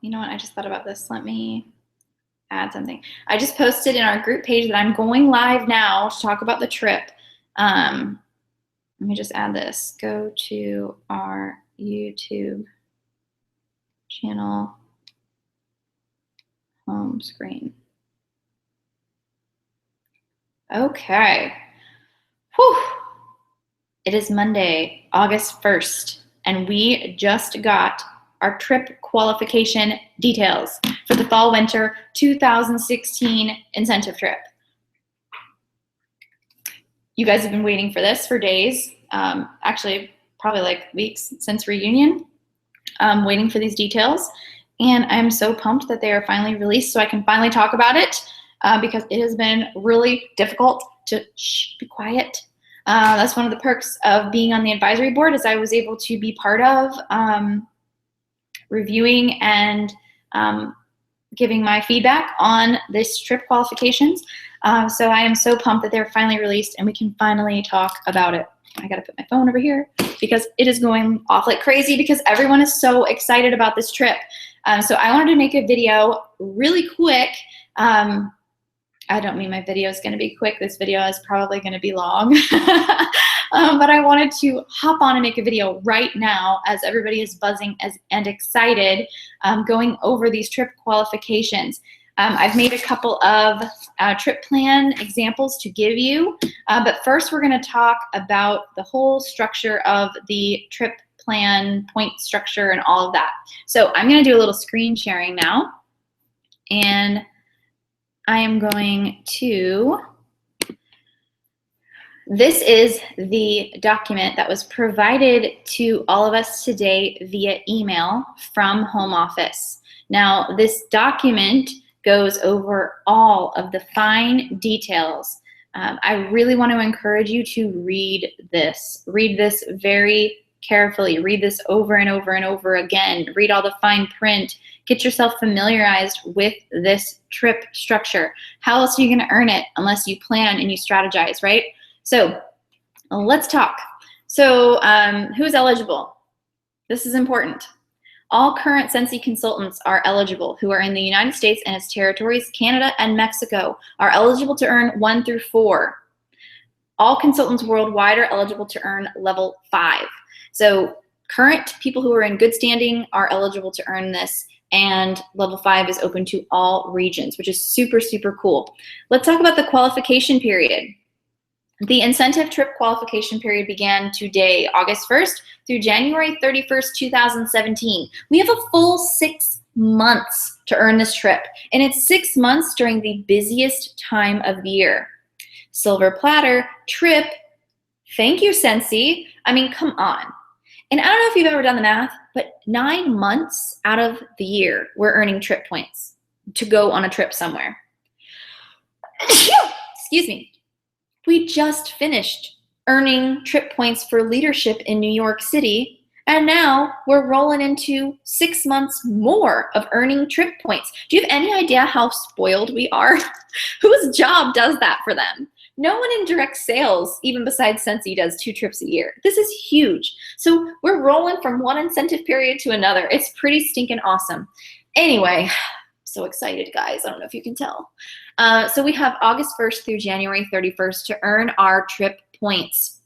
you know what? I just thought about this. Let me add something. I just posted in our group page that I'm going live now to talk about the trip. Let me just add this. Go to our YouTube channel home screen. Okay. Whew. It is Monday, August 1st, and we just got our trip qualification details for the fall-winter 2016 incentive trip. You guys have been waiting for this for days, actually probably like weeks since reunion, waiting for these details. And I'm so pumped that they are finally released so I can finally talk about it because it has been really difficult to be quiet. That's one of the perks of being on the advisory board is I was able to be part of reviewing and giving my feedback on this trip qualifications. So I am so pumped that they're finally released and we can finally talk about it. I gotta put my phone over here because it is going off like crazy because everyone is so excited about this trip. So I wanted to make a video really quick. I don't mean my video is gonna be quick. This video is probably gonna be long. But I wanted to hop on and make a video right now as everybody is buzzing and excited going over these trip qualifications. I've made a couple of trip plan examples to give you, but first we're gonna talk about the whole structure of the trip plan, point structure, and all of that. So I'm gonna do a little screen sharing now, and I am going to, this is the document that was provided to all of us today via email from home office. Now, this document goes over all of the fine details. I really want to encourage you to read this. Read this very carefully. Read this over and over and over again. Read all the fine print. Get yourself familiarized with this trip structure. How else are you going to earn it unless you plan and you strategize, right? So let's talk. So who's eligible? This is important. All current Scentsy consultants are eligible who are in the United States and its territories, Canada, and Mexico are eligible to earn 1 through 4. All consultants worldwide are eligible to earn level 5. So current people who are in good standing are eligible to earn this, and level 5 is open to all regions, which is super, super cool. Let's talk about the qualification period. The incentive trip qualification period began today, August 1st through January 31st, 2017. We have a full 6 months to earn this trip, and it's 6 months during the busiest time of the year. Silver platter, trip, thank you, Scentsy. I mean, come on. And I don't know if you've ever done the math, but 9 months out of the year, we're earning trip points to go on a trip somewhere. Excuse me. We just finished earning trip points for leadership in New York City, and now we're rolling into 6 months more of earning trip points. Do you have any idea how spoiled we are? Whose job does that for them? No one in direct sales, even besides Scentsy, does 2 trips a year. This is huge. So we're rolling from one incentive period to another. It's pretty stinking awesome. Anyway, so excited, guys. I don't know if you can tell. So we have August 1st through January 31st to earn our trip points.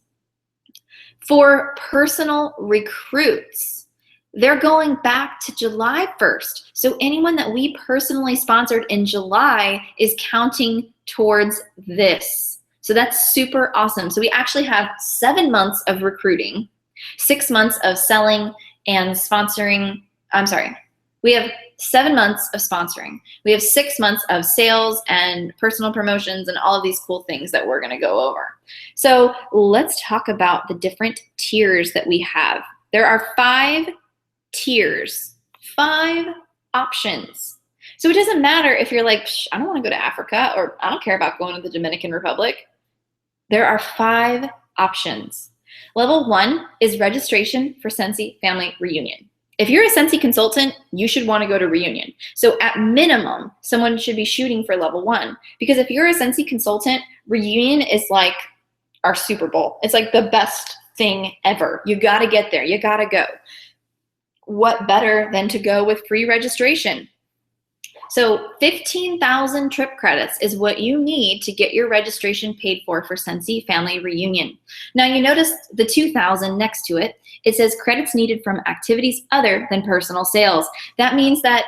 For personal recruits, they're going back to July 1st. So anyone that we personally sponsored in July is counting towards this. So that's super awesome. So we actually have 7 months of recruiting, 6 months of selling and sponsoring. I'm sorry. We have 7 months of sponsoring. We have 6 months of sales and personal promotions and all of these cool things that we're gonna go over. So let's talk about the different tiers that we have. There are 5 tiers, 5 options. So it doesn't matter if you're like, I don't wanna go to Africa, or I don't care about going to the Dominican Republic. There are 5 options. Level 1 is registration for Scentsy Family Reunion. If you're a Scentsy consultant, you should want to go to Reunion. So at minimum, someone should be shooting for level 1. Because if you're a Scentsy consultant, Reunion is like our Super Bowl. It's like the best thing ever. You got to get there. You got to go. what better than to go with free registration? So 15,000 trip credits is what you need to get your registration paid for Scentsy Family Reunion. Now you notice the 2,000 next to it. It says credits needed from activities other than personal sales. That means that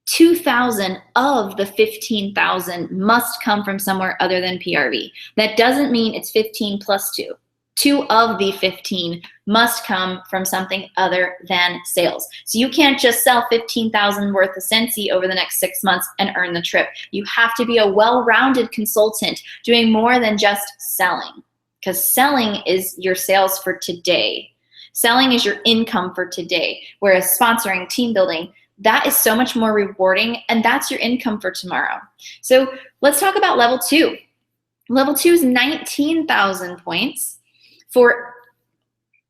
2,000 of the 15,000 must come from somewhere other than PRV. That doesn't mean it's 15 plus 2. 2 of the 15 must come from something other than sales. So you can't just sell 15,000 worth of Scentsy over the next 6 months and earn the trip. You have to be a well-rounded consultant doing more than just selling, because selling is your sales for today. Selling is your income for today, whereas sponsoring, team building, that is so much more rewarding, and that's your income for tomorrow. So let's talk about level 2. Level 2 is 19,000 points for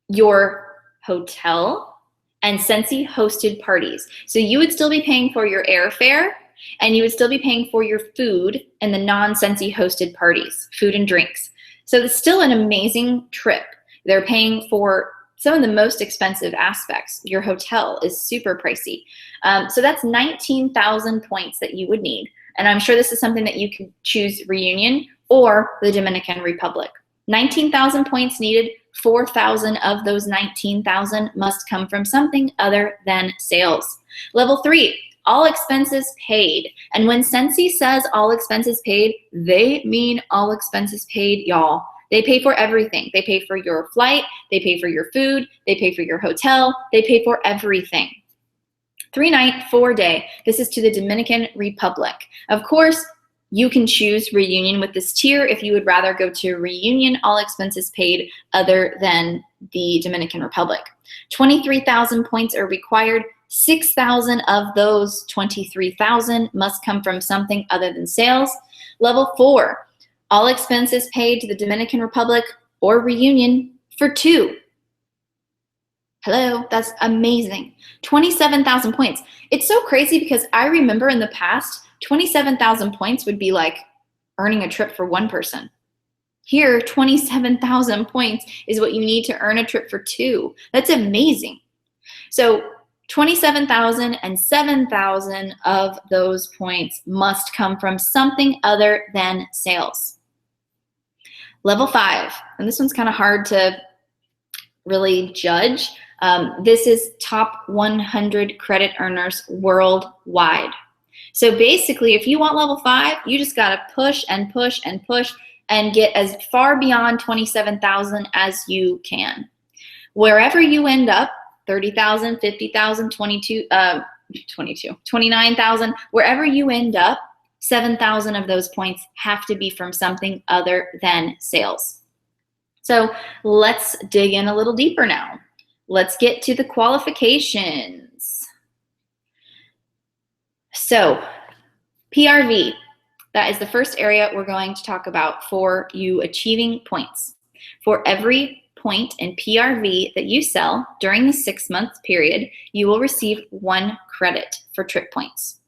your hotel and Scentsy hosted parties. So you would still be paying for your airfare, and you would still be paying for your food and the non-Scentsy hosted parties, food and drinks. So it's still an amazing trip. They're paying for some of the most expensive aspects. Your hotel is super pricey. So that's 19,000 points that you would need. And I'm sure this is something that you could choose Reunion or the Dominican Republic. 19,000 points needed. 4,000 of those 19,000 must come from something other than sales. Level 3, all expenses paid. And when Scentsy says all expenses paid, they mean all expenses paid, y'all. They pay for everything. They pay for your flight, they pay for your food, they pay for your hotel, they pay for everything. 3-night, 4-day. This is to the Dominican Republic. Of course, you can choose Reunion with this tier if you would rather go to Reunion, all expenses paid, other than the Dominican Republic. 23,000 points are required. 6,000 of those 23,000 must come from something other than sales. Level 4, all expenses paid to the Dominican Republic or Reunion for 2. Hello, that's amazing. 27,000 points. It's so crazy because I remember in the past, 27,000 points would be like earning a trip for 1 person. Here, 27,000 points is what you need to earn a trip for 2. That's amazing. So 27,000 and 7,000 of those points must come from something other than sales. Level 5, and this one's kind of hard to really judge. This is top 100 credit earners worldwide. So basically, if you want level 5, you just gotta push and push and push and get as far beyond 27,000 as you can. Wherever you end up, 30,000, 50,000, 29,000, wherever you end up, 7,000 of those points have to be from something other than sales. So let's dig in a little deeper now. Let's get to the qualifications. So PRV, that is the first area we're going to talk about for you achieving points. For every point in PRV that you sell during the 6-month period, you will receive 1 credit for trip points.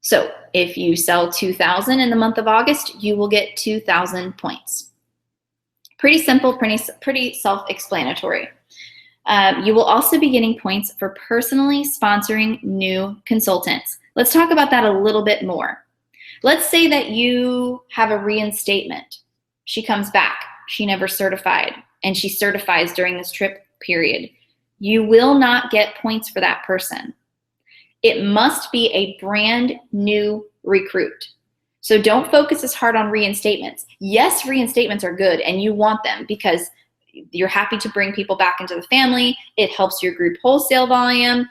So if you sell 2,000 in the month of August, you will get 2,000 points. Pretty simple, pretty self-explanatory. You will also be getting points for personally sponsoring new consultants. Let's talk about that a little bit more. Let's say that you have a reinstatement. She comes back, she never certified, and she certifies during this trip period. You will not get points for that person. It must be a brand new recruit. So don't focus as hard on reinstatements. Yes, reinstatements are good and you want them because you're happy to bring people back into the family. It helps your group wholesale volume.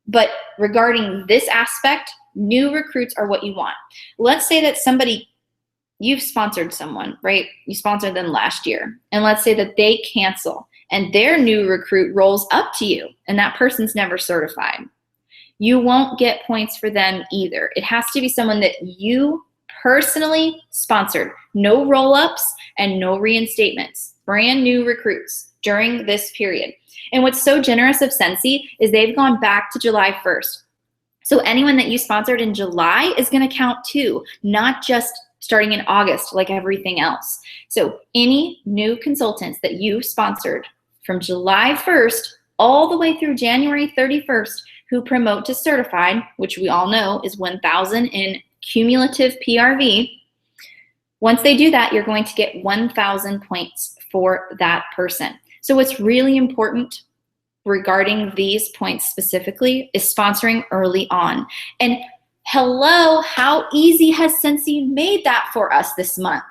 But regarding this aspect, new recruits are what you want. Let's say that you've sponsored someone, right? You sponsored them last year. And let's say that they cancel and their new recruit rolls up to you and that person's never certified. You won't get points for them either. It has to be someone that you personally sponsored. No roll-ups and no reinstatements. Brand new recruits during this period. And what's so generous of Scentsy is they've gone back to July 1st. So anyone that you sponsored in July is gonna count too, not just starting in August like everything else. So any new consultants that you sponsored from July 1st all the way through January 31st who promote to certified, which we all know is 1,000 in cumulative PRV. Once they do that, you're going to get 1,000 points for that person. So what's really important regarding these points specifically is sponsoring early on. And hello, how easy has Scentsy made that for us this month?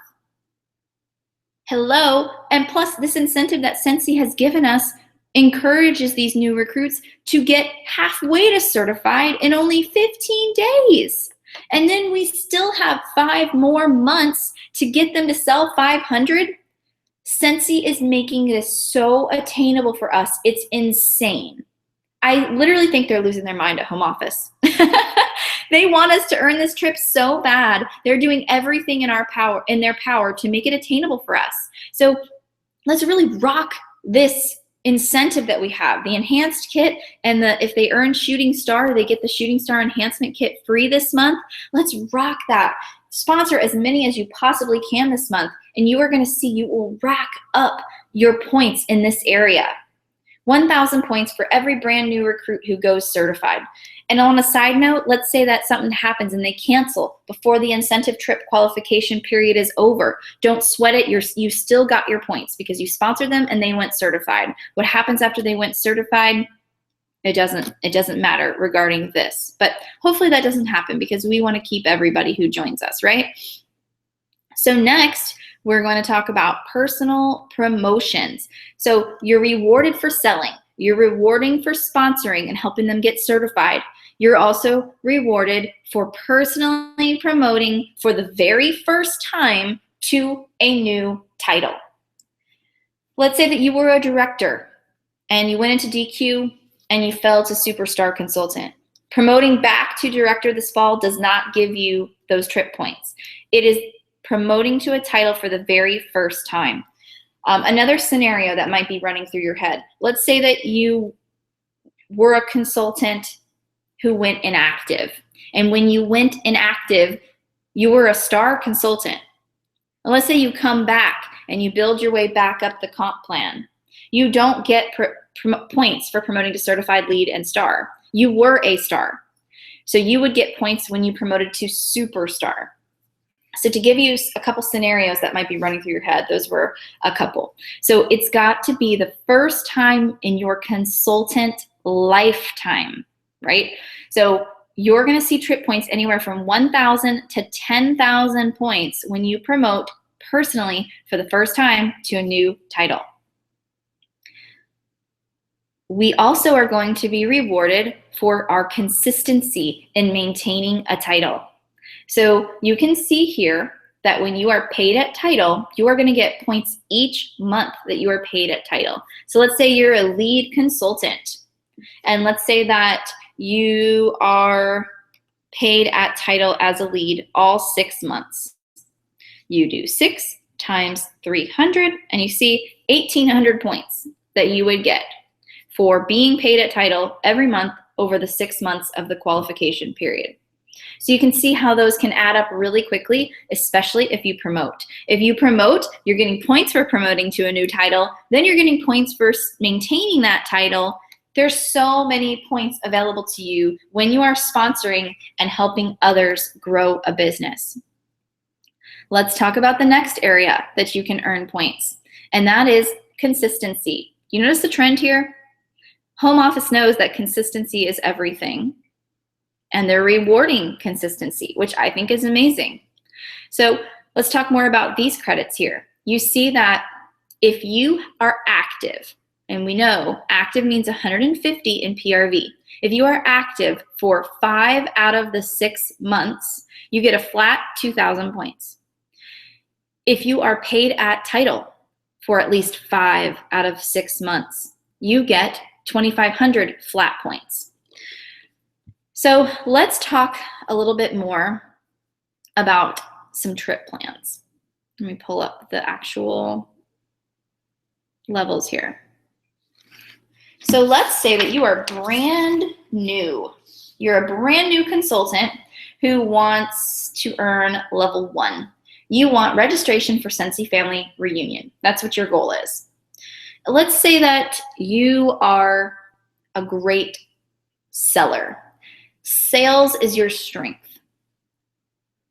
Hello, and plus this incentive that Scentsy has given us encourages these new recruits to get halfway to certified in only 15 days. And then we still have 5 more months to get them to sell 500. Scentsy is making this so attainable for us. It's insane. I literally think they're losing their mind at home office. They want us to earn this trip so bad. They're doing everything in their power to make it attainable for us. So let's really rock this incentive that we have. The enhanced kit and if they earn Shooting Star, they get the Shooting Star enhancement kit free this month. Let's rock that. Sponsor as many as you possibly can this month, and you are going to see you will rack up your points in this area. 1,000 points for every brand new recruit who goes certified. And on a side note, let's say that something happens and they cancel before the incentive trip qualification period is over. Don't sweat it. You still got your points because you sponsored them and they went certified. What happens after they went certified? It doesn't matter regarding this. But hopefully that doesn't happen because we want to keep everybody who joins us, right? So next, we're going to talk about personal promotions. So you're rewarded for selling. You're rewarding for sponsoring and helping them get certified. You're also rewarded for personally promoting for the very first time to a new title. Let's say that you were a director and you went into DQ and you fell to superstar consultant. Promoting back to director this fall does not give you those trip points. It is promoting to a title for the very first time. Another scenario that might be running through your head. Let's say that you were a consultant who went inactive. And when you went inactive, you were a star consultant. And let's say you come back and you build your way back up the comp plan. You don't get points for promoting to certified lead and star. You were a star. So you would get points when you promoted to superstar. So to give you a couple scenarios that might be running through your head, those were a couple. So it's got to be the first time in your consultant lifetime, right? So you're going to see trip points anywhere from 1,000 to 10,000 points when you promote personally for the first time to a new title. We also are going to be rewarded for our consistency in maintaining a title. So you can see here that when you are paid at title, you are going to get points each month that you are paid at title. So let's say you're a lead consultant, and let's say that you are paid at title as a lead all 6 months. You do 6 times 300, and you see 1,800 points that you would get for being paid at title every month over the 6 months of the qualification period. So you can see how those can add up really quickly, especially if you promote. If you promote, you're getting points for promoting to a new title, then you're getting points for maintaining that title. There's so many points available to you when you are sponsoring and helping others grow a business. Let's talk about the next area that you can earn points, and that is consistency. You notice the trend here? Home office knows that consistency is everything, and they're rewarding consistency, which I think is amazing. So let's talk more about these credits here. You see that if you are active, and we know active means 150 in PRV. If you are active for 5 out of the 6 months, you get a flat 2,000 points. If you are paid at title for at least 5 out of 6 months, you get 2,500 flat points. So let's talk a little bit more about some trip plans. Let me pull up the actual levels here. So let's say that you are brand new. You're a brand new consultant who wants to earn level 1. You want registration for Scentsy Family Reunion. That's what your goal is. Let's say that you are a great seller. Sales is your strength.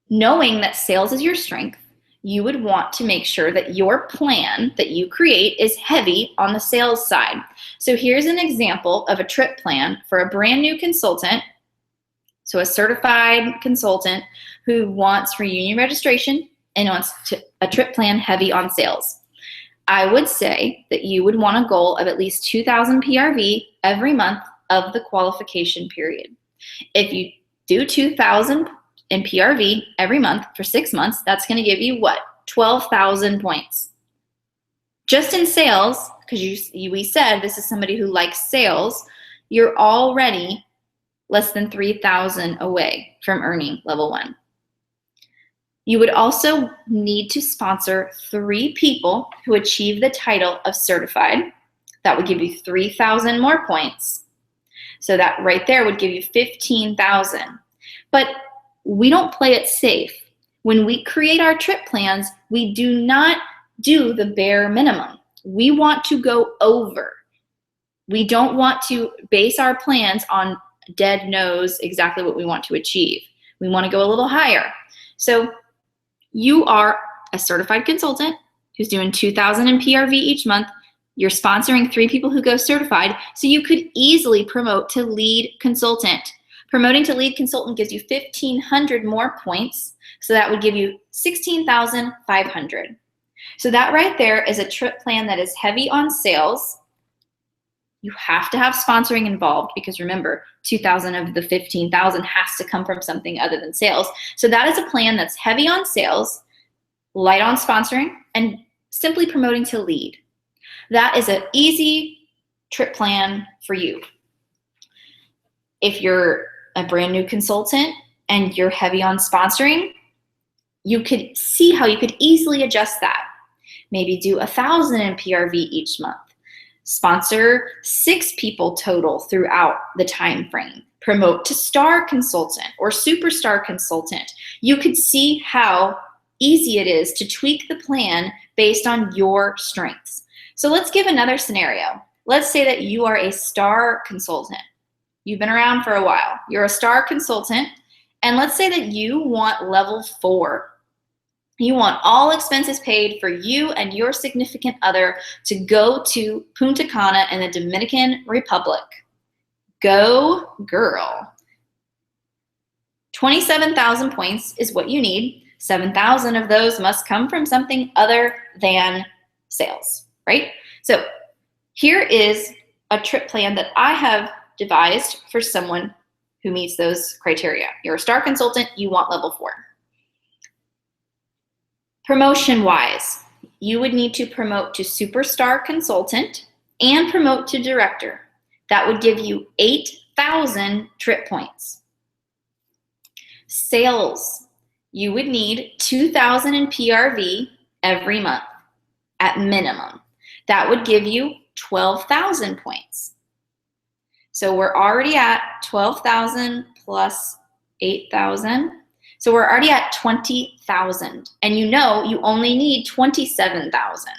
Knowing that sales is your strength, you would want to make sure that your plan that you create is heavy on the sales side. So here's an example of a trip plan for a brand new consultant, so a certified consultant who wants reunion registration and wants a trip plan heavy on sales. I would say that you would want a goal of at least 2,000 PRV every month of the qualification period. If you do 2,000 in PRV every month for 6 months, that's going to give you what? 12,000 points. Just in sales, because we said this is somebody who likes sales, you're already less than 3,000 away from earning level 1. You would also need to sponsor 3 people who achieve the title of certified. That would give you 3,000 more points. So that right there would give you 15,000. But we don't play it safe. When we create our trip plans, we do not do the bare minimum. We want to go over. We don't want to base our plans on dead nose exactly what we want to achieve. We want to go a little higher. So you are a certified consultant who's doing 2,000 in PRV each month. You're sponsoring 3 people who go certified, so you could easily promote to lead consultant. Promoting to lead consultant gives you 1,500 more points, so that would give you 16,500. So that right there is a trip plan that is heavy on sales. You have to have sponsoring involved because remember, 2,000 of the 15,000 has to come from something other than sales. So that is a plan that's heavy on sales, light on sponsoring, and simply promoting to lead. That is an easy trip plan for you. If you're a brand new consultant and you're heavy on sponsoring, you could see how you could easily adjust that. Maybe do 1,000 in PRV each month. Sponsor 6 people total throughout the time frame. Promote to star consultant or superstar consultant. You could see how easy it is to tweak the plan based on your strengths. So let's give another scenario. Let's say that you are a star consultant. You've been around for a while. You're a star consultant, and let's say that you want level 4. You want all expenses paid for you and your significant other to go to Punta Cana in the Dominican Republic. Go girl. 27,000 points is what you need. 7,000 of those must come from something other than sales, right? So here is a trip plan that I have devised for someone who meets those criteria. You're a star consultant, you want level 4. Promotion-wise, you would need to promote to superstar consultant and promote to director. That would give you 8,000 trip points. Sales, you would need 2,000 in PRV every month at minimum. That would give you 12,000 points. So we're already at 12,000 plus 8,000. So we're already at 20,000, and you know you only need 27,000.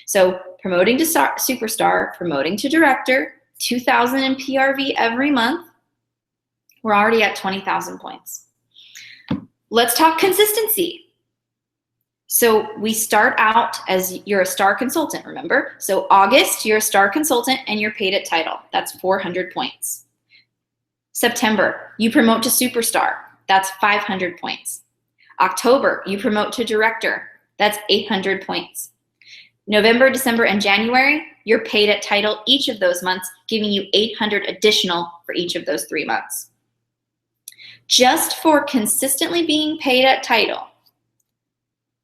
So promoting to superstar, promoting to director, 2,000 in PRV every month, we're already at 20,000 points. Let's talk consistency. So we start out as you're a star consultant, remember? So August, you're a star consultant and you're paid at title. That's 400 points. September, you promote to superstar. That's 500 points. October, you promote to director. That's 800 points. November, December, and January, you're paid at title each of those months, giving you 800 additional for each of those 3 months. Just for consistently being paid at title,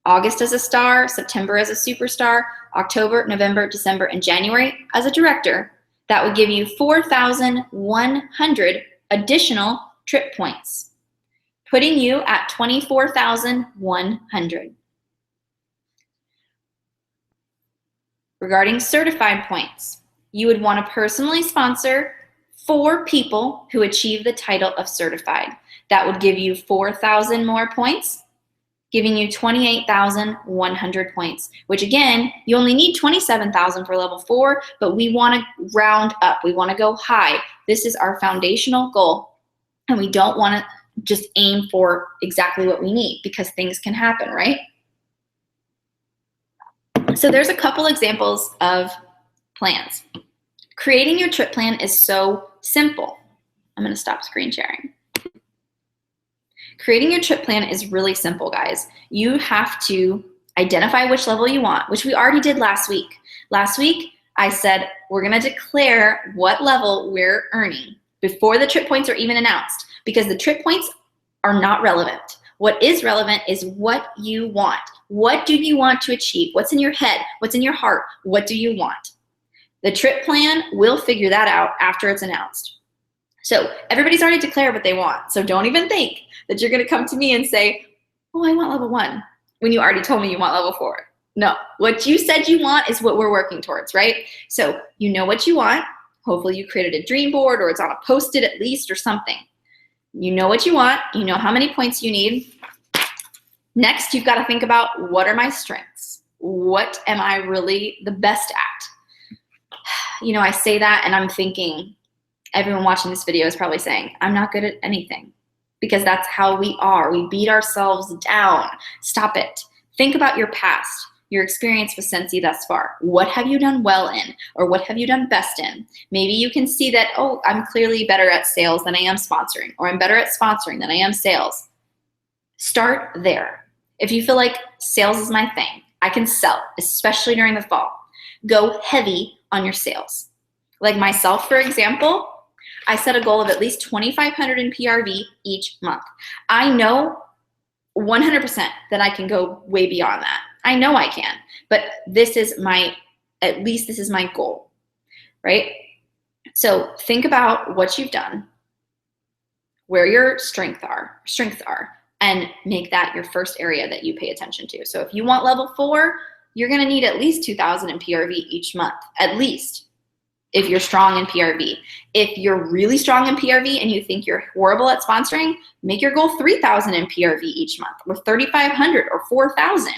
August as a star, September as a superstar, October, November, December, and January as a director, that would give you 4,100 additional trip points, putting you at 24,100. Regarding certified points, you would want to personally sponsor 4 people who achieve the title of certified. That would give you 4,000 more points. giving you 28,100 points, which again, you only need 27,000 for level 4, but we want to round up. We want to go high. This is our foundational goal, and we don't want to just aim for exactly what we need because things can happen, right? So there's a couple examples of plans. Creating your trip plan is so simple. I'm going to stop screen sharing. Creating your trip plan is really simple, guys. You have to identify which level you want, which we already did last week. Last week, I said we're going to declare what level we're earning before the trip points are even announced, because the trip points are not relevant. What is relevant is what you want. What do you want to achieve? What's in your head? What's in your heart? What do you want? The trip plan will figure that out after it's announced. So everybody's already declared what they want. So don't even think that you're going to come to me and say, oh, I want level 1, when you already told me you want level 4. No, what you said you want is what we're working towards, right? So you know what you want. Hopefully you created a dream board, or it's on a Post-it at least, or something. You know what you want. You know how many points you need. Next, you've got to think about, what are my strengths? What am I really the best at? You know, I say that and I'm thinking, everyone watching this video is probably saying, I'm not good at anything, because that's how we are. We beat ourselves down. Stop it. Think about your past, your experience with Scentsy thus far. What have you done well in, or what have you done best in? Maybe you can see that, oh, I'm clearly better at sales than I am sponsoring, or I'm better at sponsoring than I am sales. Start there. If you feel like sales is my thing, I can sell, especially during the fall. Go heavy on your sales. Like myself, for example, I set a goal of at least 2,500 in PRV each month. I know 100% that I can go way beyond that. I know I can, but this is at least this is my goal, right? So think about what you've done, where your strengths are, and make that your first area that you pay attention to. So if you want level 4, you're gonna need at least 2,000 in PRV each month, at least, if you're strong in PRV. If you're really strong in PRV and you think you're horrible at sponsoring, make your goal 3,000 in PRV each month, or 3,500 or 4,000.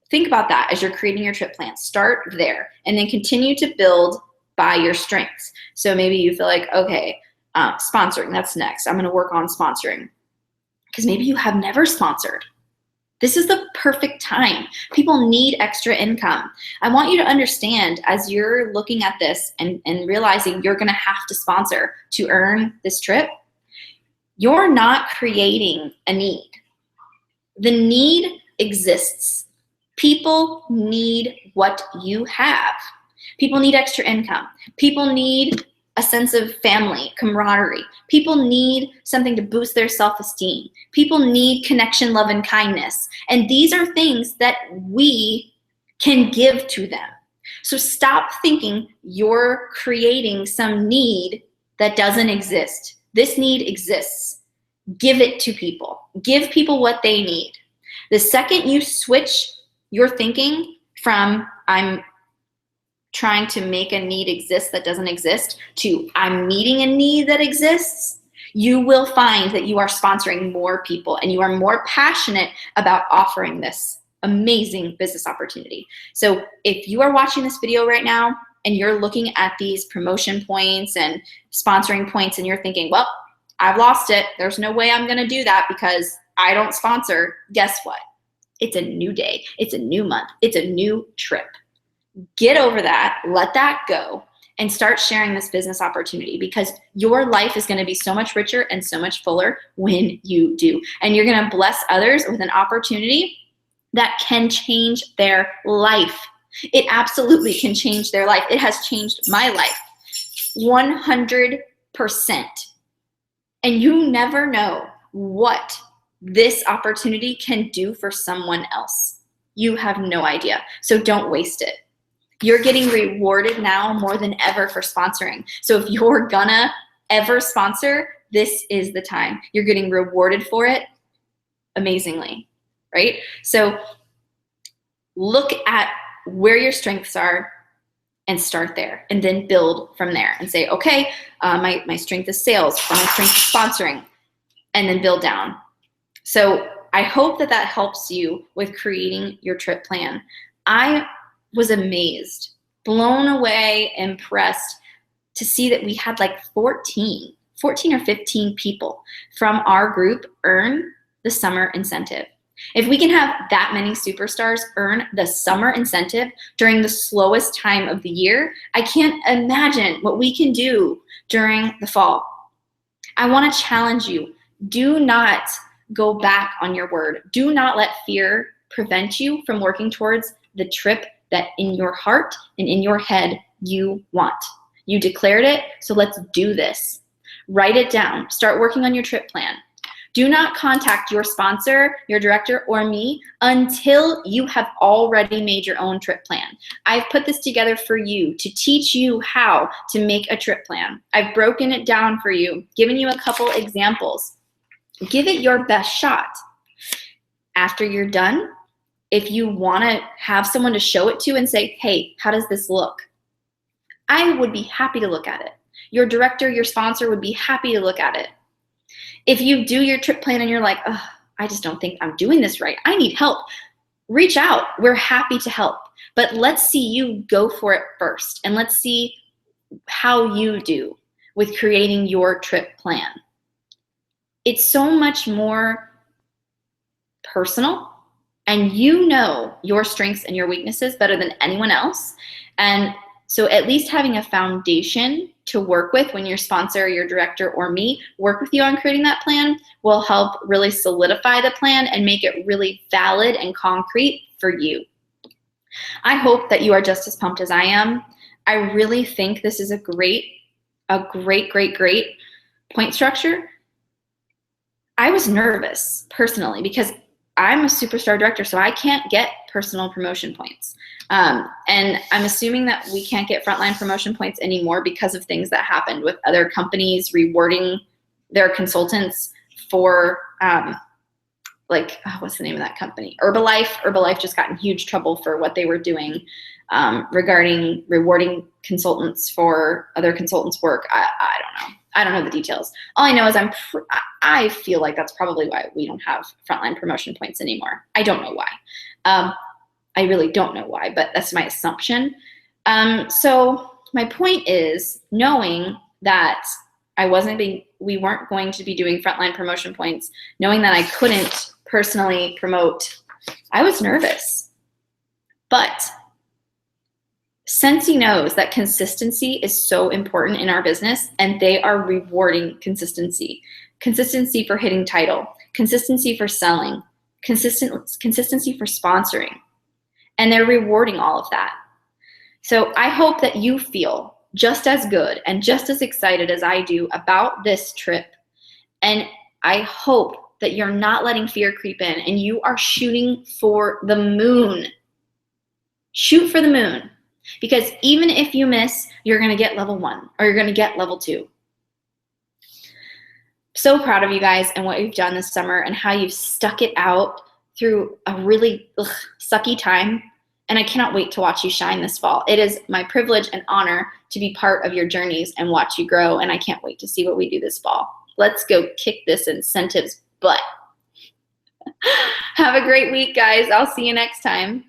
Think about that as you're creating your trip plan. Start there and then continue to build by your strengths. So maybe you feel like, okay, sponsoring, that's next. I'm gonna work on sponsoring, because maybe you have never sponsored. This is the perfect time. People need extra income. I want you to understand, as you're looking at this and realizing you're gonna have to sponsor to earn this trip, you're not creating a need. The need exists. People need what you have. People need extra income. People need a sense of family, camaraderie. People need something to boost their self-esteem. People need connection, love, and kindness. And these are things that we can give to them. So stop thinking you're creating some need that doesn't exist. This need exists. Give it to people. Give people what they need. The second you switch your thinking from I'm trying to make a need exist that doesn't exist to I'm meeting a need that exists, you will find that you are sponsoring more people and you are more passionate about offering this amazing business opportunity. So if you are watching this video right now and you're looking at these promotion points and sponsoring points and you're thinking, well, I've lost it. There's no way I'm gonna do that because I don't sponsor. Guess what? It's a new day. It's a new month. It's a new trip. Get over that, let that go, and start sharing this business opportunity, because your life is going to be so much richer and so much fuller when you do. And you're going to bless others with an opportunity that can change their life. It absolutely can change their life. It has changed my life 100%. And you never know what this opportunity can do for someone else. You have no idea. So don't waste it. You're getting rewarded now more than ever for sponsoring. So if you're gonna ever sponsor, this is the time. You're getting rewarded for it amazingly, right? So look at where your strengths are and start there, and then build from there and say, okay, my strength is sales, or my strength is sponsoring, and then build down. So I hope that that helps you with creating your trip plan. I was amazed, blown away, impressed to see that we had like 14 or 15 people from our group earn the summer incentive. If we can have that many superstars earn the summer incentive during the slowest time of the year, I can't imagine what we can do during the fall. I want to challenge you. Do not go back on your word. Do not let fear prevent you from working towards the trip that in your heart and in your head you want. You declared it, so let's do this. Write it down. Start working on your trip plan. Do not contact your sponsor, your director, or me until you have already made your own trip plan. I've put this together for you to teach you how to make a trip plan. I've broken it down for you, given you a couple examples. Give it your best shot. After you're done, if you want to have someone to show it to and say, hey, how does this look? I would be happy to look at it. Your director, your sponsor would be happy to look at it. If you do your trip plan and you're like, oh, I just don't think I'm doing this right, I need help, reach out. We're happy to help. But let's see you go for it first, and let's see how you do with creating your trip plan. It's so much more personal, and you know your strengths and your weaknesses better than anyone else. And so at least having a foundation to work with when your sponsor, your director, or me work with you on creating that plan will help really solidify the plan and make it really valid and concrete for you. I hope that you are just as pumped as I am. I really think this is a great point structure. I was nervous personally because I'm a superstar director, so I can't get personal promotion points. And I'm assuming that we can't get frontline promotion points anymore because of things that happened with other companies rewarding their consultants for, what's the name of that company? Herbalife. Herbalife just got in huge trouble for what they were doing regarding rewarding consultants for other consultants' work. I don't know. I don't know the details. All I know is I feel like that's probably why we don't have frontline promotion points anymore. I don't know why. I really don't know why, but that's my assumption. So my point is knowing that we weren't going to be doing frontline promotion points, knowing that I couldn't personally promote, I was nervous. But Scentsy knows that consistency is so important in our business, and they are rewarding consistency. Consistency for hitting title, consistency for selling, consistency for sponsoring. And they're rewarding all of that. So I hope that you feel just as good and just as excited as I do about this trip. And I hope that you're not letting fear creep in and you are shooting for the moon. Shoot for the moon. Because even if you miss, you're going to get level 1 or you're going to get level 2. So proud of you guys and what you've done this summer and how you've stuck it out through a really sucky time. And I cannot wait to watch you shine this fall. It is my privilege and honor to be part of your journeys and watch you grow. And I can't wait to see what we do this fall. Let's go kick this incentives butt. Have a great week, guys. I'll see you next time.